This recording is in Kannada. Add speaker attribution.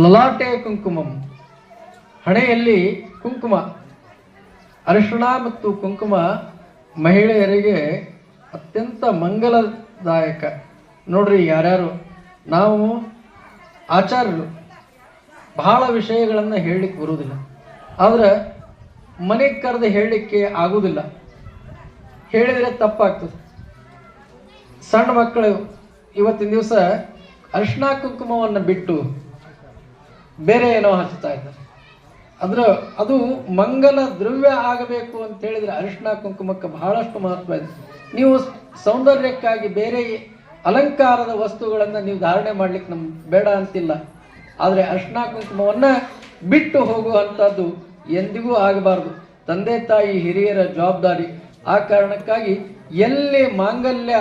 Speaker 1: ಲಲಾಟೆ ಕುಂಕುಮಂ, ಹಣೆಯಲ್ಲಿ ಕುಂಕುಮ. ಅರಿಶಿಣ ಮತ್ತು ಕುಂಕುಮ ಮಹಿಳೆಯರಿಗೆ ಅತ್ಯಂತ ಮಂಗಲದಾಯಕ. ನೋಡ್ರಿ, ಯಾರ್ಯಾರು ನಾವು ಆಚಾರ್ಯರು ಬಹಳ ವಿಷಯಗಳನ್ನು ಹೇಳಲಿಕ್ಕೆ ಬರುವುದಿಲ್ಲ, ಆದ್ರೆ ಮನೆಗೆ ಕರೆದು ಹೇಳಲಿಕ್ಕೆ ಆಗುವುದಿಲ್ಲ, ಹೇಳಿದರೆ ತಪ್ಪಾಗ್ತದೆ. ಸಣ್ಣ ಮಕ್ಕಳು ಇವತ್ತಿನ ದಿವಸ ಅರಿಶಿಣ ಕುಂಕುಮವನ್ನು ಬಿಟ್ಟು ಬೇರೆ ಏನೋ ಹಚ್ಚುತ್ತಾ ಇದ್ದಾರೆ. ಅದು ಮಂಗಲ ದ್ರವ್ಯ ಆಗಬೇಕು ಅಂತ ಹೇಳಿದ್ರೆ ಅರಿಶಿಣ ಕುಂಕುಮಕ್ಕೆ ಬಹಳಷ್ಟು ಮಹತ್ವ ಇದೆ. ನೀವು ಸೌಂದರ್ಯಕ್ಕಾಗಿ ಬೇರೆ ಅಲಂಕಾರದ ವಸ್ತುಗಳನ್ನು ನೀವು ಧಾರಣೆ ಮಾಡ್ಲಿಕ್ಕೆ ನಮ್ಗೆ ಬೇಡ ಅಂತಿಲ್ಲ, ಆದರೆ ಅರಿಶಿಣ ಕುಂಕುಮವನ್ನ ಬಿಟ್ಟು ಹೋಗುವಂಥದ್ದು ಎಂದಿಗೂ ಆಗಬಾರ್ದು. ತಂದೆ ತಾಯಿ ಹಿರಿಯರ ಜವಾಬ್ದಾರಿ. ಆ ಕಾರಣಕ್ಕಾಗಿ ಎಲ್ಲಿ ಮಾಂಗಲ್ಯ